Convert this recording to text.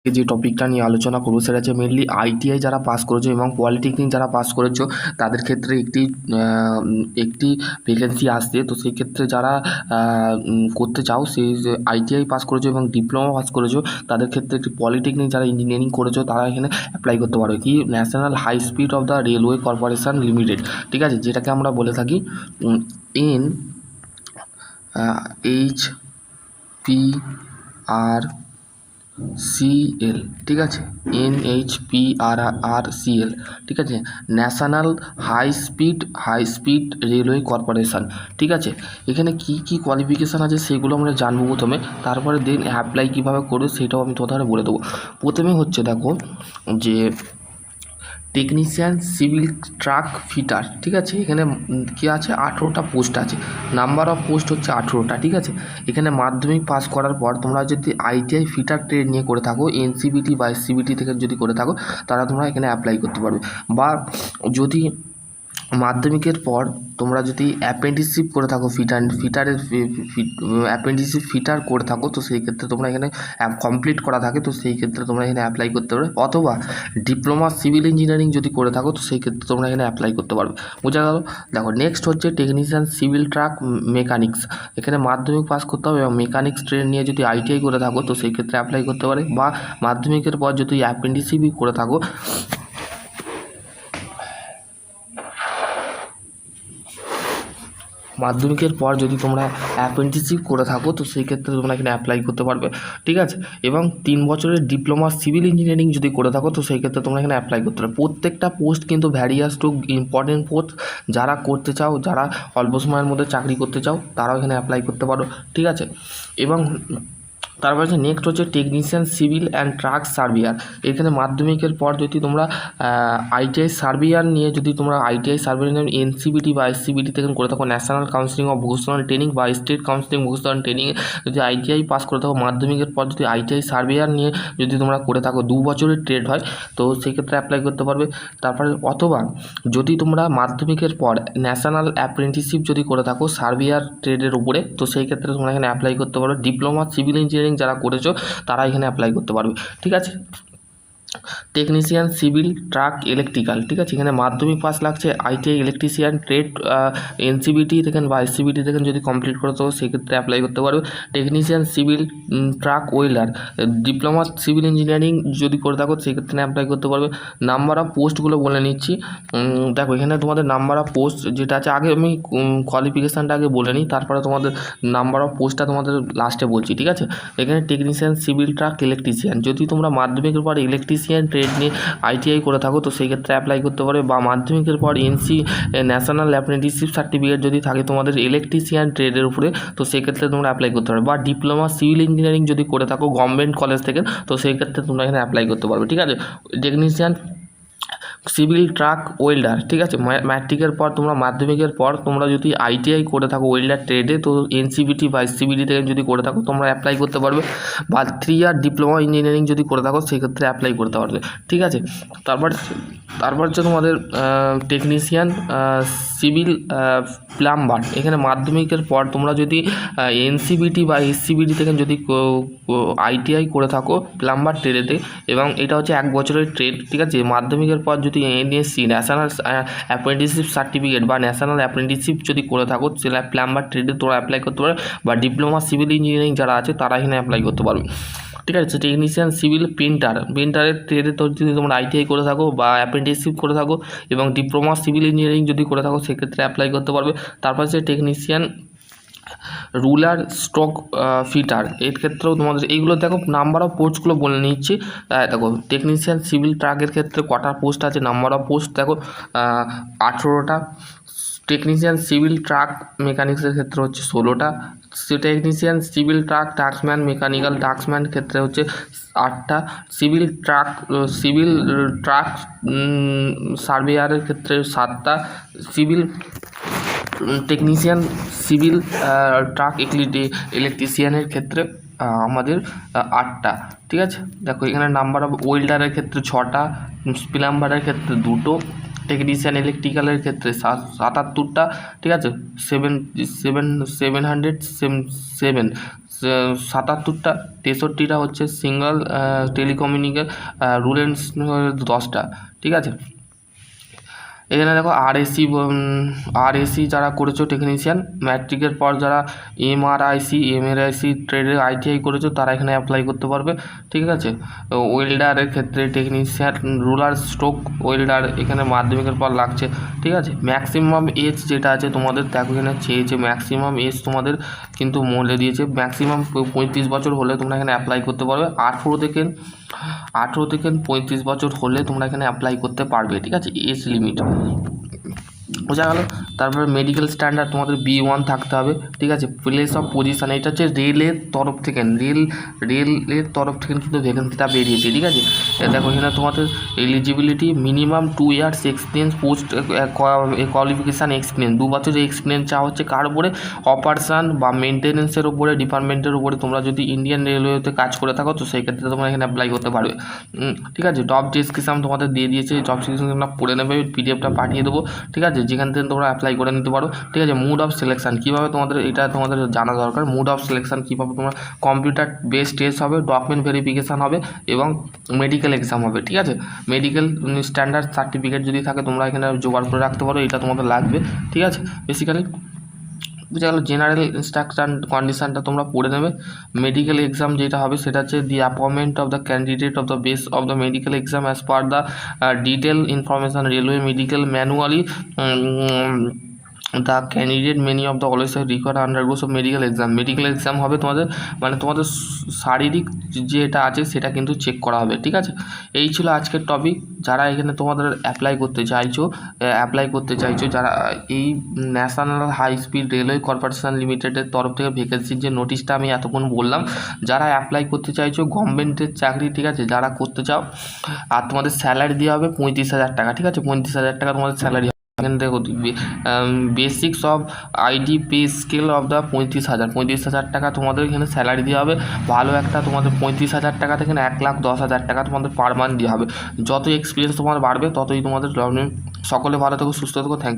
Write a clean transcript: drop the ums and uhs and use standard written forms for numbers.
যে টপিকটা নিয়ে আলোচনা করবো সেটা হচ্ছে মেনলি আইটিআই যারা পাস করেছো এবং পলিটেকনিক যারা পাস করেছো তাদের ক্ষেত্রে একটি ভ্যাকেন্সি আসছে। তো সেই ক্ষেত্রে যারা করতে চাও, সেই আইটিআই পাস করেছো এবং ডিপ্লোমা পাস করেছো তাদের ক্ষেত্রে একটি পলিটেকনিক যারা ইঞ্জিনিয়ারিং করেছো তারা এখানে অ্যাপ্লাই করতে পারো। কি national high speed of the railway corporation limited, ঠিক আছে, যেটাকে আমরা বলে থাকি NHPRCL, ঠিক আছে, NHPRCL, ঠিক আছে, national high speed railway corporation, ঠিক আছে। এখানে কি কি কোয়ালিফিকেশান আছে সেগুলো আমরা জানবো প্রথমে, তারপরে দেন অ্যাপ্লাই কীভাবে করবে সেটাও আমি তোমাদের বলে দেবো। প্রথমে হচ্ছে দেখো যে টেকনিশিয়ান সিভিল ট্রাক ফিটার, ঠিক আছে, এখানে কী আছে 18টা পোস্ট আছে, নাম্বার অফ পোস্ট হচ্ছে 18টা, ঠিক আছে। এখানে মাধ্যমিক পাস করার পর তোমরা যদি আইটিআই ফিটার ট্রেড নিয়ে করে থাকো, এনসিবিটি বা এসসিবিটি থেকে যদি করে থাকো তারা তোমরা এখানে অ্যাপ্লাই করতে পারবে। বা যদি মাধ্যমিকের পর তোমরা যদি অ্যাপ্রেন্টিসশিপ করে থাকো, ফিটারের অ্যাপ্রেন্টিসশিপ ফিটার করে থাকো, তো সেই ক্ষেত্রে তোমরা এখানে কমপ্লিট করা থাকে, তো সেই ক্ষেত্রে তোমরা এখানে অ্যাপ্লাই করতে পারবে। অথবা ডিপ্লোমা সিভিল ইঞ্জিনিয়ারিং যদি করে থাকো তো সেই ক্ষেত্রে তোমরা এখানে অ্যাপ্লাই করতে পারবে। বোঝা গেল? দেখো নেক্সট হচ্ছে টেকনিশিয়ান সিভিল ট্রাক মেকানিক্স, এখানে মাধ্যমিক পাস করতে হবে এবং মেকানিক্স ট্রেড নিয়ে যদি আইটিআই করে থাকো তো সেই ক্ষেত্রে অ্যাপ্লাই করতে পারে। বা মাধ্যমিকের পর যদি অ্যাপ্রেন্টিসশিপই করে থাকো, মাধ্যমিকের পর যদি তোমরা অ্যাপ্রেন্টিসশিপ করে থাকো তো সেই ক্ষেত্রে তোমরা এখানে অ্যাপ্লাই করতে পারবে, ঠিক আছে। এবং 3 বছরের ডিপ্লোমা সিভিল ইঞ্জিনিয়ারিং যদি করে থাকো তো সেই ক্ষেত্রে তোমরা এখানে অ্যাপ্লাই করতে পারবে। প্রত্যেকটা পোস্ট কিন্তু ভ্যারিয়াস টু ইম্পর্টেন্ট পোস্ট, যারা করতে চাও, যারা অল্প সময়ের মধ্যে চাকরি করতে চাও তারাও এখানে অ্যাপ্লাই করতে পারো, ঠিক আছে। এবং তারপর হচ্ছে নেক্সট হচ্ছে টেকনিশিয়ান সিভিল অ্যান্ড ট্রাক সার্ভিয়ার, এখানে মাধ্যমিকের পর যদি তোমরা আইটিআই সার্ভিয়ার নিয়ে যদি তোমরা আইটিআই সার্ভিয়ার নিয়ে এনসিবিটি বা এসসিবিটি থেকে করে থাকো, national counselling of vocational training বা স্টেট কাউন্সিলিং ভোকেশনাল ট্রেনিংয়ে যদি আইটিআই পাস করে থাকো, মাধ্যমিকের পর যদি আইটিআই সার্ভিয়ার নিয়ে যদি তোমরা করে থাকো, 2 বছরের ট্রেড হয়, তো সেই ক্ষেত্রে অ্যাপ্লাই করতে পারবে। তারপরে অথবা যদি তোমরা মাধ্যমিকের পর ন্যাশনাল অ্যাপ্রেন্টিসশিপ যদি করে থাকো সার্ভিয়ার ট্রেডের উপরে, তো সেই ক্ষেত্রে তোমরা এখানে অ্যাপ্লাই করতে পারো। ডিপ্লোমা সিভিল ইঞ্জিনিয়ারিং যারা করেছো তারা এখানে অ্যাপ্লাই করতে পারবে, ঠিক আছে। টেকনিশিয়ান সিভিল ট্রাক ইলেকট্রিক্যাল, ঠিক আছে, এখানে মাধ্যমিক পাস লাগছে, আইটিআই ইলেকট্রিশিয়ান ট্রেড এনসিবিটি থেকে বা এসসিবিটি থেকে যদি কমপ্লিট করে তো সেক্ষেত্রে অ্যাপ্লাই করতে পারবে। Technician civil truck welder, diploma civil engineering যদি করে থাকো সেক্ষেত্রে অ্যাপ্লাই করতে পারবে। নাম্বার অফ পোস্টগুলো বলে নিচ্ছি। দেখো এখানে তোমাদের নাম্বার অফ পোস্ট যেটা আছে, আগে আমি কোয়ালিফিকেশানটা আগে বলে নিই, তারপরে তোমাদের নাম্বার অফ পোস্টটা তোমাদের লাস্টে বলছি, ঠিক আছে। এখানে টেকনিশিয়ান সিভিল ট্রাক ইলেকট্রিশিয়ান, যদি তোমরা মাধ্যমিকের পর ইলেকট্রিশিয়ান ট্রেড নিয়ে আইটিআই করে থাকো তো সেই ক্ষেত্রে অ্যাপ্লাই করতে পারবে। বা মাধ্যমিকের পর ন্যাশনাল অ্যাপ্রেন্টিসশিপ সার্টিফিকেট যদি থাকে তোমাদের ইলেকট্রিশিয়ান ট্রেডের উপরে, তো সেই ক্ষেত্রে তোমরা অ্যাপ্লাই করতে পারবে। বা ডিপ্লোমা সিভিল ইঞ্জিনিয়ারিং যদি করে থাকো গভর্নমেন্ট কলেজ থেকে, তো সেই ক্ষেত্রে তোমরা এখানে অ্যাপ্লাই করতে পারবে, ঠিক আছে। টেকনিশিয়ান সিভিল ট্রাক ওয়েল্ডার, ঠিক আছে, ম্যাট্রিকের পর তোমরা মাধ্যমিকের পর তোমরা যদি আইটিআই করে থাকো ওয়েল্ডার ট্রেডে, তো এনসিবিটি বা এসসিবিটি থেকে যদি করে থাকো তোমরা অ্যাপ্লাই করতে পারবে। বা 3 ইয়ার ডিপ্লোমা ইঞ্জিনিয়ারিং যদি করে থাকো সেক্ষেত্রে অ্যাপ্লাই করতে পারবে, ঠিক আছে। তারপর হচ্ছে তোমাদের টেকনিশিয়ান সিভিল প্লাম্বার, এখানে মাধ্যমিকের পর তোমরা যদি এনসিবিটি বা এসসিবিটি থেকে যদি আইটিআই করে থাকো প্লাম্বার ট্রেডেতে, এবং এটা হচ্ছে 1 বছরের ট্রেড, ঠিক আছে। মাধ্যমিকের পর যদি এনএসসি ন্যাশনাল অ্যাপ্রেন্টিসশিপ সার্টিফিকেট বা ন্যাশনাল অ্যাপ্রেন্টিসশিপ যদি করে থাকো সেটা প্লাম্বার ট্রেডে তোমরা অ্যাপ্লাই করতে পারবে। বা ডিপ্লোমা সিভিল ইঞ্জিনিয়ারিং যারা আছে তারা এখানে অ্যাপ্লাই করতে পারবে, ঠিক আছে। টেকনিশিয়ান সিভিল প্রিন্টারের ট্রেডে তো যদি তোমরা আইটিআই করে থাকো বা অ্যাপ্রেন্টিসশিপ করে থাকো এবং ডিপ্লোমা সিভিল ইঞ্জিনিয়ারিং যদি করে থাকো সেক্ষেত্রে অ্যাপ্লাই করতে পারবে। তারপর হচ্ছে টেকনিশিয়ান রুলার স্ট্রোক ফিটার, এর ক্ষেত্রেও তোমাদের এইগুলো দেখো নাম্বার অফ পোস্টগুলো বলে নিচ্ছি। দেখো টেকনিশিয়ান সিভিল ট্রাকের ক্ষেত্রে কটা পোস্ট আছে, নাম্বার অফ পোস্ট দেখো 18টা। টেকনিশিয়ান সিভিল ট্রাক মেকানিক্সের ক্ষেত্রে হচ্ছে 16টা। টেকনিশিয়ান সিভিল ট্রাকসম্যান মেকানিক্যাল ট্রাকসম্যান ক্ষেত্রে হচ্ছে 8টা। সিভিল ট্রাক সার্ভেয়ারের ক্ষেত্রে 7টা। সিভিল টেকনিশিয়ান সিভিল ট্রাক ইলেকট্রিশিয়ানের ক্ষেত্রে আমাদের 8টা, ঠিক আছে। দেখো এখানে নাম্বার অফ ওয়েল্ডারের ক্ষেত্রে 6টা, প্লাম্বারের ক্ষেত্রে 2টো, টেকনিশিয়ান ইলেকট্রিক্যালের ক্ষেত্রে 77টা, ঠিক আছে। 7 77টা, 63টা হচ্ছে সিঙ্গল টেলিকমিউনিকেশন, রুরাল 10টা, ঠিক আছে। এখানে দেখো আরএসি যারা করেছো টেকনিশিয়ান, ম্যাট্রিকের পর যারা এমআরআইসি ট্রেডের আইটিআই করেছো তারা এখানে অ্যাপ্লাই করতে পারবে, ঠিক আছে। ওয়েল্ডারের ক্ষেত্রে টেকনিশিয়ান, রুলার স্ট্রোক ওয়েল্ডার এখানে মাধ্যমিকের পর লাগছে, ঠিক আছে। ম্যাক্সিমাম এজ যেটা আছে তোমাদের, দেখো এখানে চেয়েছে ম্যাক্সিমাম এজ তোমাদের কিন্তু বলে দিয়েছে ম্যাক্সিমাম 35 বছর হলে তোমরা এখানে অ্যাপ্লাই করতে পারবে। 18 থেকে 35 বছর হলে তোমরা এখানে অ্যাপ্লাই করতে পারবে, ঠিক আছে, এজ লিমিট বোঝা গেল। তারপরে মেডিকেল স্ট্যান্ডার্ড তোমাদের B1 থাকতে হবে, ঠিক আছে। প্লেস অফ পজিশান, এটা হচ্ছে রেলের তরফ থেকে কিন্তু ভ্যাকেন্সিটা বেরিয়েছে, ঠিক আছে। দেখো এখানে তোমাদের eligibility minimum 2 years experience, post qualification experience, 2 বছরের এক্সপিরিয়েন্স চাওয়া হচ্ছে কার উপরে, অপারেশান বা মেনটেন্যান্সের উপরে, ডিপার্টমেন্টের উপরে। তোমরা যদি ইন্ডিয়ান রেলওয়েতে কাজ করে থাকো তো সেই ক্ষেত্রে তোমরা এখানে অ্যাপ্লাই করতে পারবে, ঠিক আছে। জব ডেসক্রিপশন তোমাদের দিয়ে দিয়েছে, জব ডেসক্রিপশন তোমরা পড়ে নেবে, পিডিএফটা পাঠিয়ে দেবো, ঠিক আছে, যেখান থেকে তোমরা অ্যাপ্লাই করে নিতে পারো, ঠিক আছে। মুড অফ সিলেকশন কীভাবে তোমাদের, এটা তোমাদের জানা দরকার। মুড অফ সিলেকশন কীভাবে তোমরা, কম্পিউটার বেসড টেস্ট হবে, ডকুমেন্ট ভেরিফিকেশান হবে এবং মেডিকেল এক্সাম হবে, ঠিক আছে। মেডিকেল স্ট্যান্ডার্ড সার্টিফিকেট যদি থাকে তোমরা এখানে জোগাড় করে রাখতে পারো, এটা তোমাদের লাগবে, ঠিক আছে। বেসিক্যালি বুঝে গেলো। জেনারেল ইনস্ট্রাকশন কন্ডিশনটা তোমরা পড়ে নেবে। মেডিকেল এক্সাম যেটা হবে সেটা হচ্ছে the appointment of the candidate of the base of the medical exam as per the detail information railway medical manually the candidate many of the always required undergo সব medical exam হবে তোমাদের, মানে তোমাদের শারীরিক যেটা আছে সেটা কিন্তু চেক করা হবে, ঠিক আছে। এই ছিল আজকের টপিক। যারা এখানে তোমাদের অ্যাপ্লাই করতে চাইছো, যারা এই national high speed railway corporation লিমিটেডের তরফ থেকে ভ্যাকেন্সির যে নোটিশটা আমি এতক্ষণ বললাম, যারা অ্যাপ্লাই করতে চাইছো গভর্নমেন্টের চাকরি, ঠিক আছে, যারা করতে চাও, আর তোমাদের স্যালারি দেওয়া হবে 35,000 টাকা, ঠিক আছে। 35,000 টাকা তোমাদের স্যালারি। এখানে দেখো basics of ID pay scale of the 35,000 টাকা তোমাদের এখানে স্যালারি দেওয়া হবে। ভালো একটা তোমাদের 35,000 টাকা থেকে 1,10,000 টাকা তোমাদের পার মান্থ দেওয়া হবে। যত এক্সপিরিয়েন্স তোমার বাড়বে ততই তোমাদের সকলে ভালো থেকো, সুস্থ থেকো। Thank you.